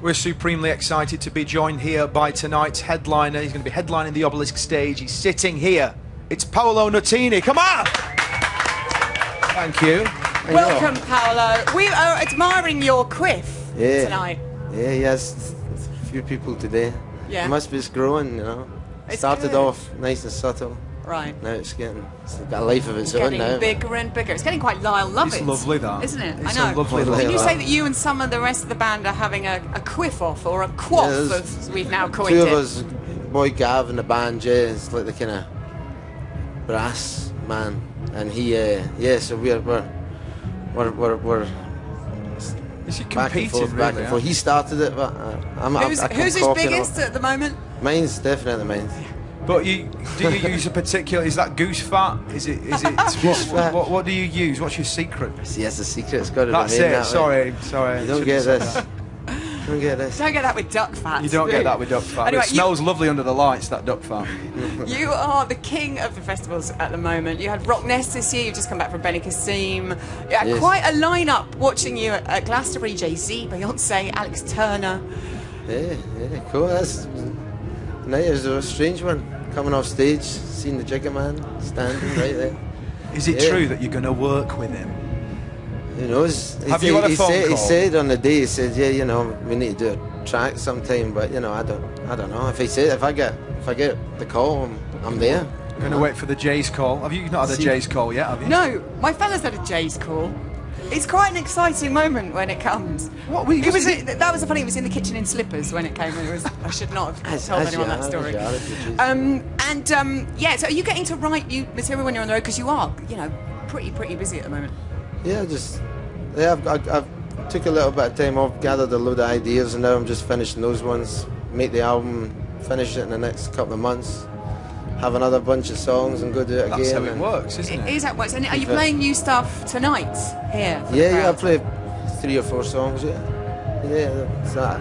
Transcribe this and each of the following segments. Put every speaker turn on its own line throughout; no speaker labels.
We're supremely excited to be joined here by tonight's headliner. He's going to be headlining the Obelisk stage. He's sitting here. It's Paolo Nutini. Come on! Thank you.
Welcome, Paolo. We are admiring your quiff tonight.
Yeah, yes. A few people today.
Yeah.
It must be growing, you know.
It's
Started
good.
off nice and subtle.
Right.
Now it's got a life of its own now.
Getting bigger and bigger. It's getting quite Lyle Lovett.
It's lovely, that.
Isn't it?
It's
I know.
a lovely
Can you
life.
say that you and some of the rest of the band are having a quiff-off, or a quaff, as we've now coined
Two
it?
of us, boy Gav in the band, Jay, is like the kind of brass man, and he, so we're
Is he
back and
competing,
forth, back and forth. He started it, but
Who's his biggest at the moment?
Mine's definitely mine.
But do you use a particular? Is that goose fat? Is it? What do you use? What's your secret?
See, that's the secret. It's got to
That's
remain
it.
that way.
Sorry.
You don't get this. Don't get this.
Don't get that with duck fat.
You don't get that with duck fat.
Anyway,
It smells lovely under the lights, that duck fat.
You are the king of the festivals at the moment. You had Rock Nest this year. You've just come back from Benny Kassim.
Yes.
Quite a lineup watching you at Glastonbury. Jay-Z, Beyonce, Alex Turner.
Yeah, cool. That's nice. It was a strange one. Coming off stage, seeing the Jigger Man standing right there.
Is it true that you're going to work with him?
Who knows?
Have you had a phone call?
He said on the day, he said, yeah, you know, we need to do a track sometime, but you know, I don't know. If I get the call, I'm there.
Going to wait for the Jay's call. Have you not had a Jay's call yet? Have you?
No, my fella's had a Jay's call. It's quite an exciting moment when it comes.
What?
That was the funny. It was in the kitchen in slippers when it came. I should not have told anyone that story. So are you getting to write material when you're on the road? Because you are, you know, pretty busy at the moment.
Yeah, I've took a little bit of time off, gathered a load of ideas, and now I'm just finishing those ones. Make the album, finish it in the next couple of months. Have another bunch of songs and go do it again.
That's how it works, isn't it?
It is how it works. And are you playing new stuff tonight here?
Yeah, I play 3 or 4 songs. Yeah. So I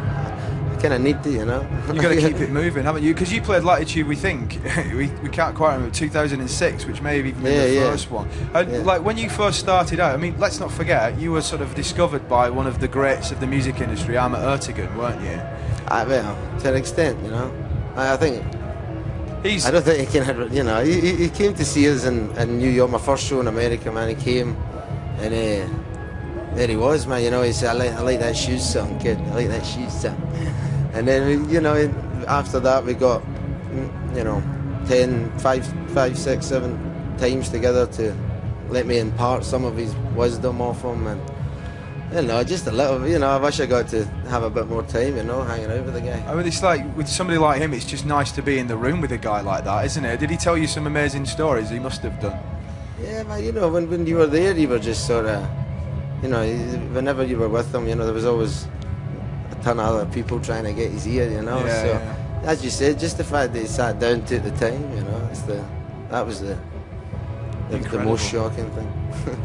kind of need to, you know.
You've got to keep it moving, haven't you? Because you played Latitude, we think. we can't quite remember, 2006, which may have even been the first one. And like when you first started out, I mean, let's not forget, you were sort of discovered by one of the greats of the music industry, Ahmet Ertegun, weren't you?
Well, to an extent, you know. I think. I don't think he can, you know. He came to see us in New York, my first show in America, man. He came, and there he was, man. You know, he said, I like that shoes song, kid. I like that shoes song. And then, you know, after that we got, you know, 5, 6, 7 times together to let me impart some of his wisdom off him, and you know, just a little, you know, I wish I got to have a bit more time, you know, hanging out with the guy.
I mean, it's like, with somebody like him, it's just nice to be in the room with a guy like that, isn't it? Did he tell you some amazing stories? He must have done. Yeah,
man, you know, when you were there, you were just sort of, you know, whenever you were with him, you know, there was always a ton of other people trying to get his ear, you know. As you said, just the fact that he sat down to at the time, you know, that was the most shocking thing.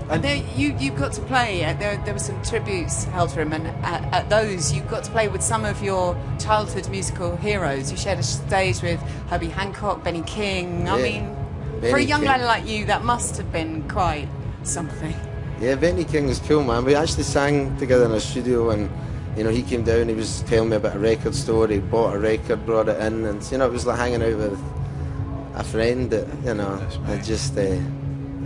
And there, you got to play. There were some tributes held for him, and at those you got to play with some of your childhood musical heroes. You shared a stage with Herbie Hancock, Benny King. I mean, for a young lad like you, that must have been quite something.
Yeah, Benny King was cool, man. We actually sang together in a studio, and you know, he came down. He was telling me about a record store. He bought a record, brought it in, and you know, it was like hanging out with a friend that, you know, that just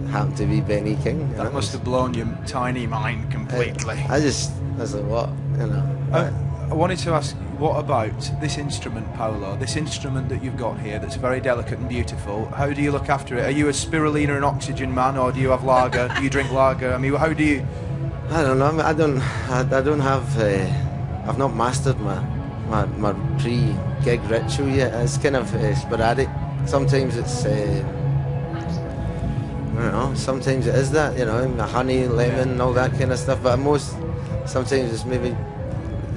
happened to be Benny King.
That must have blown your tiny mind completely.
I was like, what, you know.
I wanted to ask, what about this instrument, Paolo? This instrument that you've got here, that's very delicate and beautiful. How do you look after it? Are you a spirulina and oxygen man, or do you have lager? Do you drink lager? I mean, how do you?
I don't know. I don't have. I've not mastered my pre-gig ritual yet. It's kind of sporadic. Sometimes it's. I don't know, sometimes it is that, you know, honey, lemon, all that kind of stuff, but sometimes it's maybe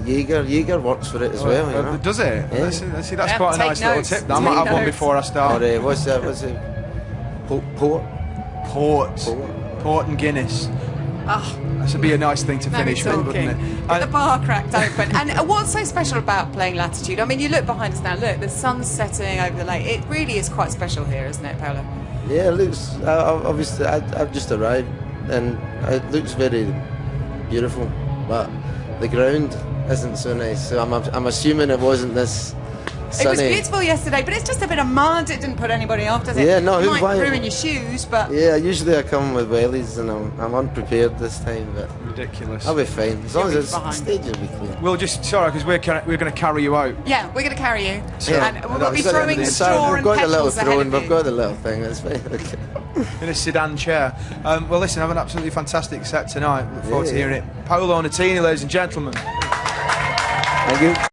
Jaeger works for it as well, you know.
Does it?
Yeah.
See, that's quite a nice little tip. I might have one before I start.
Or what's it?
Port and Guinness.
Oh,
that should be a nice thing to finish with, wouldn't it?
Get the bar cracked open. And what's so special about playing Latitude? I mean, you look behind us now, look, the sun's setting over the lake. It really is quite special here, isn't it, Paolo?
Yeah, it looks, obviously, I've just arrived, and it looks very beautiful, but the ground isn't so nice. So I'm assuming it wasn't this sunny.
It was beautiful yesterday, but it's just a bit of mud. It didn't put anybody off, does it?
Yeah, no.
It might ruin your shoes, but
yeah, usually I come with wellies, and I'm unprepared this time. But
ridiculous.
I'll be fine as long as the stage will be clean.
We'll just because we're going to carry you out.
Yeah, we're going to carry you, and we'll be
We've
throwing straw and petals ahead of you.
We've got the little thing. That's fine. Okay.
In a sedan chair. Well, listen, have an absolutely fantastic set tonight. Look forward to hearing it. Paolo Nutini, ladies and gentlemen.
Thank you.